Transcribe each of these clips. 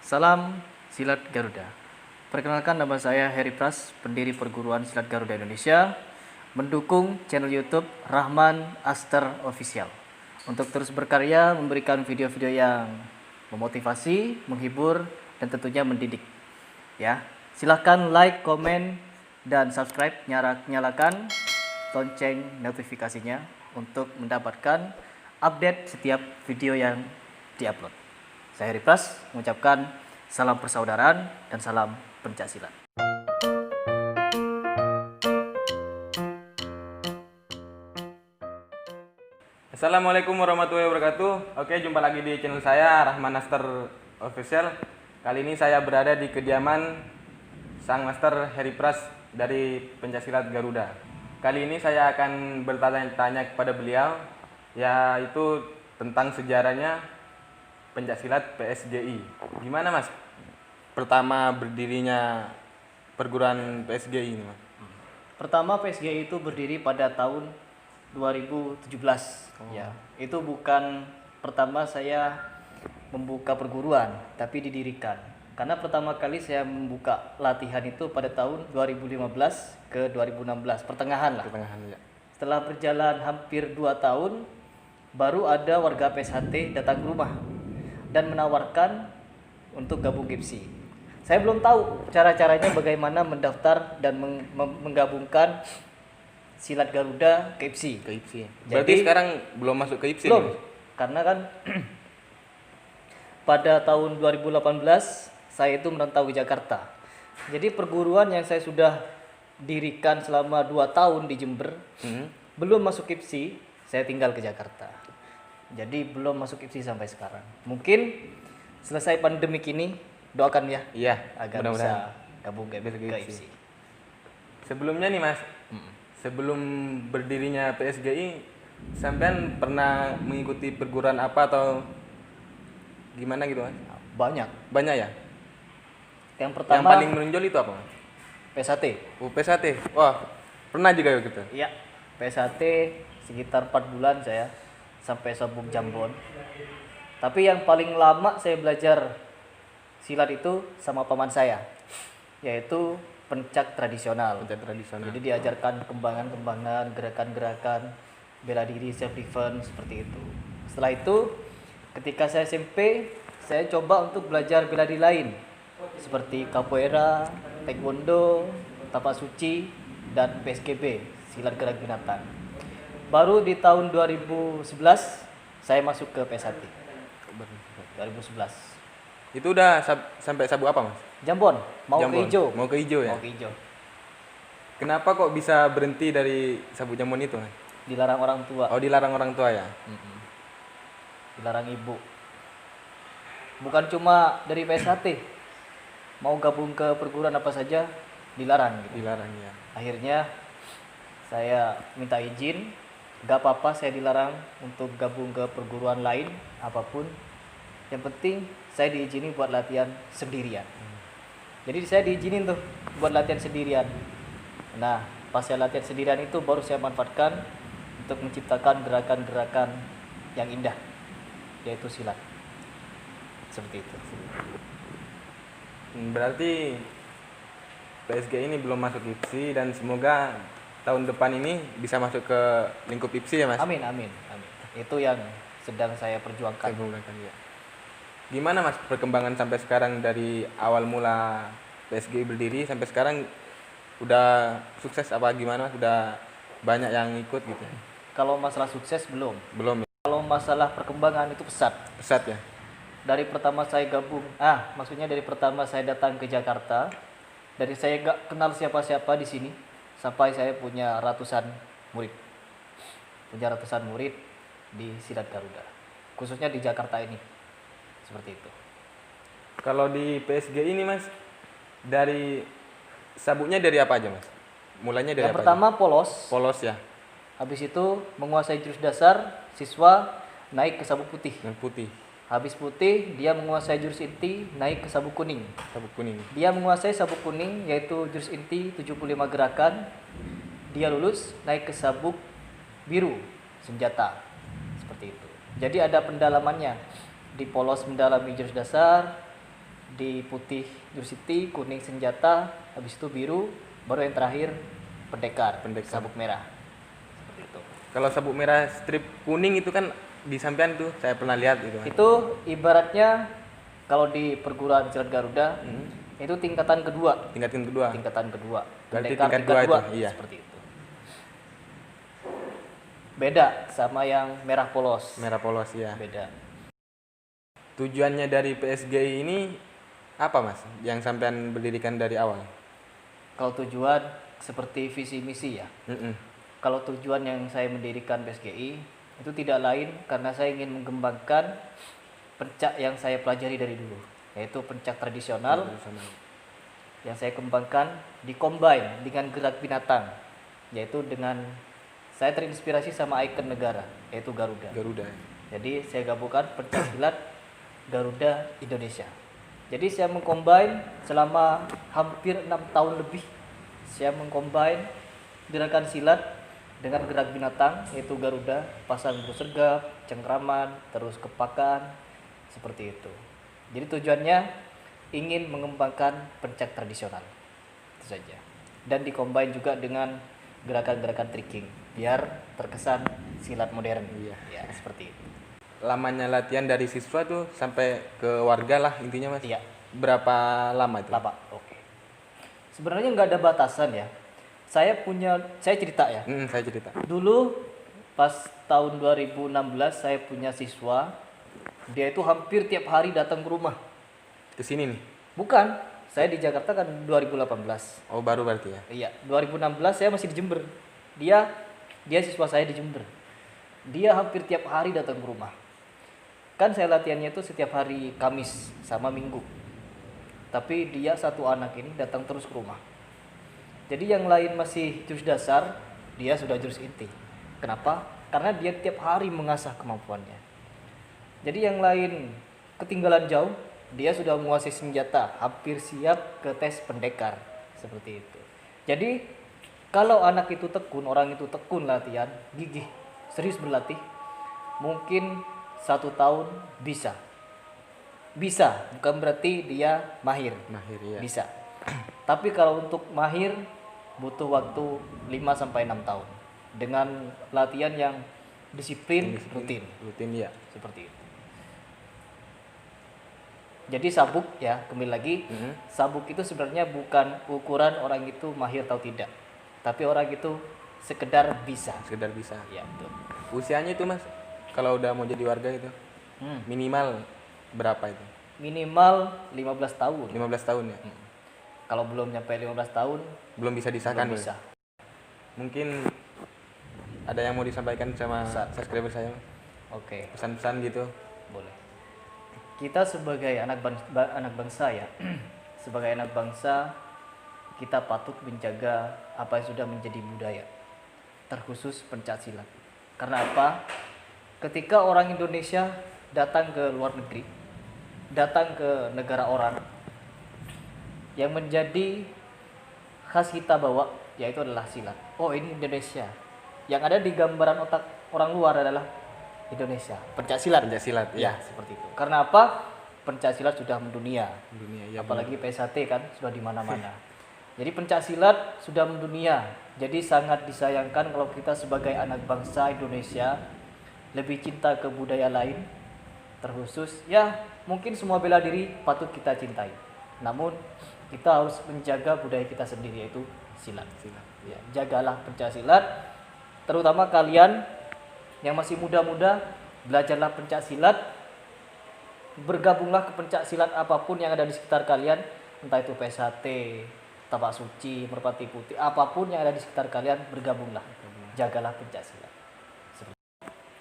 Salam Silat Garuda. Perkenalkan, nama saya Heri Pras, pendiri Perguruan Silat Garuda Indonesia, mendukung channel YouTube Rahman Aster Official untuk terus berkarya memberikan video-video yang memotivasi, menghibur, dan tentunya mendidik. Ya, silahkan like, komen, dan subscribe, nyalakan lonceng notifikasinya untuk mendapatkan update setiap video yang diupload. Saya Heri Pras mengucapkan salam persaudaraan dan salam pencaksilat. Assalamualaikum warahmatullahi wabarakatuh. Oke, jumpa lagi di channel saya Rahman Aster Official. Kali ini saya berada di kediaman Sang Master Heri Pras dari Pencaksilat Garuda. Kali ini saya akan bertanya-tanya kepada beliau, yaitu tentang sejarahnya Pencaksilat PSGI. Gimana Mas pertama berdirinya perguruan PSGI ini, Mas? Pertama, PSGI itu berdiri pada tahun 2017. Ya, itu bukan pertama saya membuka perguruan, tapi didirikan. Karena pertama kali saya membuka latihan itu pada tahun 2015 ke 2016, pertengahan lah. Pertengahan ya. Setelah berjalan hampir 2 tahun, baru ada warga PSHT datang ke rumah dan menawarkan untuk gabung GIPSI. Saya belum tahu cara-caranya bagaimana mendaftar dan menggabungkan Silat Garuda ke IPSI. Ke IPSI. Berarti sekarang belum masuk ke IPSI? Belum. Karena kan pada tahun 2018 saya itu merantau ke Jakarta. Jadi perguruan yang saya sudah dirikan selama 2 tahun di Jember, belum masuk IPSI, saya tinggal ke Jakarta. Jadi belum masuk IPSI sampai sekarang. Mungkin selesai pandemi ini, doakan ya. Iya, agar bisa gabung ke IPSI. Sebelumnya nih Mas, sebelum berdirinya PSGI, sampean pernah mengikuti perguruan apa atau gimana gitu Mas? Banyak. Banyak ya? Yang pertama, yang paling menonjol itu apa Mas? PSHT. Oh, PSHT. Wah, pernah juga gitu? Iya, PSHT sekitar 4 bulan saya sampai sabuk jambon. Tapi yang paling lama saya belajar silat itu sama paman saya, yaitu pencak tradisional. Pencak tradisional. Jadi diajarkan kembangan-kembangan, gerakan-gerakan, bela diri, self defense seperti itu. Setelah itu, ketika saya SMP, saya coba untuk belajar bela diri lain seperti capoeira, taekwondo, tapak suci, dan PSKB, silat gerak binatang. Baru di tahun 2011 saya masuk ke PSHT. 2011. Itu udah sampai sabuk apa Mas? Jambon, mau Jambon. ke hijau. Mau ke hijau ya? Mau ke hijau. Kenapa kok bisa berhenti dari sabuk jambon itu Mas? Dilarang orang tua. Oh, dilarang orang tua ya? Dilarang ibu. Bukan cuma dari PSHT, mau gabung ke perguruan apa saja dilarang gitu. Dilarang ya. Akhirnya saya minta izin, gak apa-apa saya dilarang untuk gabung ke perguruan lain apapun. Yang penting saya diizini buat latihan sendirian. Jadi saya diizinin tuh buat latihan sendirian. Nah, pas saya latihan sendirian itu baru saya manfaatkan untuk menciptakan gerakan-gerakan yang indah, yaitu silat. Seperti itu. Berarti PSG ini belum masuk IPSI dan semoga tahun depan ini bisa masuk ke lingkup IPSI ya Mas? Amin, amin, amin. Itu yang sedang saya perjuangkan. Ya. Gimana Mas perkembangan sampai sekarang dari awal mula PSG berdiri sampai sekarang, udah sukses apa gimana Mas? Udah banyak yang ikut gitu? Kalau masalah sukses belum. Belum ya? Kalau masalah perkembangan itu pesat. Pesat ya? Dari pertama saya gabung, maksudnya dari pertama saya datang ke Jakarta, dari saya gak kenal siapa-siapa di sini, sampai saya punya ratusan murid. Punya ratusan murid di Silat Garuda. Khususnya di Jakarta ini. Seperti itu. Kalau di PSG ini Mas, dari sabuknya dari apa aja Mas? Mulanya dari yang apa pertama aja? polos. Polos ya? Habis itu menguasai jurus dasar, siswa naik ke sabuk putih. Yang putih. Habis putih, dia menguasai jurus inti, naik ke sabuk kuning. Sabuk kuning. Dia menguasai sabuk kuning, yaitu jurus inti 75 gerakan. Dia lulus, naik ke sabuk biru, senjata. Seperti itu. Jadi ada pendalamannya. Di polos mendalami jurus dasar, Di putih jersey, kuning senjata, habis itu biru, baru yang terakhir pendekar. Sabuk merah. Seperti itu. Kalau sabuk merah strip kuning itu kan di sampean tuh saya pernah lihat itu. Itu ibaratnya kalau di perguruan silat Garuda itu tingkatan kedua. Tingkatan kedua. Berarti Pendekar tingkat dua itu, iya. Seperti itu. Beda sama yang merah polos. Merah polos ya. Beda. Tujuannya dari PSGI ini apa mas? Yang sampean berdirikan dari awal? Kalau tujuan seperti visi misi ya. Mm-mm. Kalau tujuan yang saya mendirikan PSGI itu tidak lain karena saya ingin mengembangkan pencak yang saya pelajari dari dulu, yaitu pencak tradisional yang saya kembangkan dikombin dengan gerak binatang, yaitu dengan saya terinspirasi sama ikon negara yaitu Garuda. Jadi saya gabungkan pencak silat Garuda Indonesia. Jadi saya mengcombine selama hampir 6 tahun lebih. Saya mengcombine gerakan silat dengan gerak binatang yaitu Garuda, pasang burung sergap, cengkraman, terus kepakan, seperti itu. Jadi tujuannya ingin mengembangkan pencak tradisional. Itu saja. Dan dikombine juga dengan gerakan-gerakan tricking biar terkesan silat modern. Iya. Ya, seperti itu. Lamanya latihan dari siswa tuh sampai ke warga lah intinya mas. Iya. Berapa lama itu? Lama. Oke. Sebenarnya nggak ada batasan ya. Saya cerita ya. Saya cerita. Dulu pas tahun 2016 saya punya siswa, dia itu hampir tiap hari datang ke rumah. Ke sini nih? Bukan, saya di Jakarta kan 2018. Oh baru berarti ya? Iya, 2016 saya masih di Jember. Dia siswa saya di Jember. Dia hampir tiap hari datang ke rumah. Kan saya latihannya itu setiap hari Kamis sama Minggu. Tapi dia satu anak ini datang terus ke rumah. Jadi yang lain masih jurus dasar, dia sudah jurus inti. Kenapa? Karena dia tiap hari mengasah kemampuannya. Jadi yang lain ketinggalan jauh, dia sudah menguasai senjata, hampir siap ke tes pendekar. Seperti itu. Jadi kalau anak itu tekun, orang itu tekun latihan, gigih, serius berlatih, mungkin 1 tahun bisa, bukan berarti dia mahir ya. Bisa. Tapi kalau untuk mahir butuh waktu 5-6 tahun dengan latihan yang disiplin rutin ya. Seperti itu. Jadi sabuk ya, kembali lagi, sabuk itu sebenarnya bukan ukuran orang itu mahir atau tidak, tapi orang itu sekedar bisa ya, betul. Usianya itu mas, kalau udah mau jadi warga itu minimal berapa itu? Minimal 15 tahun. 15 tahun ya? Kalau belum nyampe 15 tahun belum bisa disahkan. Belum bisa. Mungkin ada yang mau disampaikan sama subscriber saya? Oke. Pesan-pesan gitu? Boleh. Kita sebagai anak bangsa ya, sebagai anak bangsa kita patut menjaga apa yang sudah menjadi budaya, terkhusus pencak silat. Karena apa? Ketika orang Indonesia datang ke luar negeri, datang ke negara orang, yang menjadi khas kita bawa yaitu adalah silat. Oh, ini Indonesia. Yang ada di gambaran otak orang luar adalah Indonesia, pencak silat. Ya, seperti itu. Karena apa? Pencak silat sudah mendunia. Ya, apalagi PSAT kan sudah di mana-mana. Jadi pencak silat sudah mendunia. Jadi sangat disayangkan kalau kita sebagai anak bangsa Indonesia lebih cinta ke budaya lain, terkhusus ya mungkin semua bela diri patut kita cintai. Namun kita harus menjaga budaya kita sendiri yaitu silat. Ya, jagalah pencak silat, terutama kalian yang masih muda-muda, belajarlah pencak silat, bergabunglah ke pencak silat apapun yang ada di sekitar kalian, entah itu PSHT, Tapak Suci, Merpati Putih, apapun yang ada di sekitar kalian, bergabunglah, jagalah pencak silat.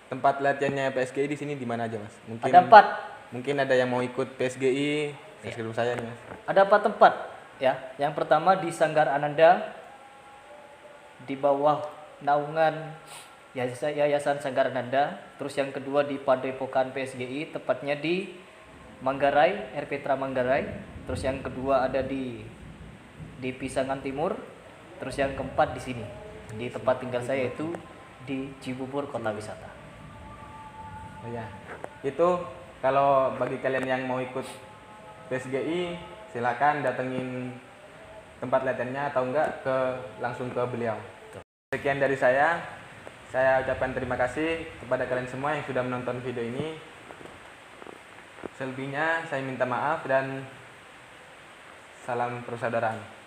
Tempat latihannya PSGI di sini di mana aja mas? Ada 4. Mungkin ada yang mau ikut PSGI, subscriber saya nih mas. Ada 4 tempat ya. Yang pertama di Sanggar Ananda, di bawah naungan Yayasan Sanggar Ananda. Terus yang kedua di Padepokan PSGI, tepatnya di Manggarai, RPTRA Manggarai. Terus yang kedua ada di Pisangan Timur. Terus yang keempat di sini, di tempat tinggal saya yaitu di Cibubur Kota Wisata. Oh ya, itu kalau bagi kalian yang mau ikut PSGI, silakan datengin tempat latihannya atau enggak langsung ke beliau. Sekian dari saya ucapkan terima kasih kepada kalian semua yang sudah menonton video ini. Selebihnya saya minta maaf dan salam persaudaraan.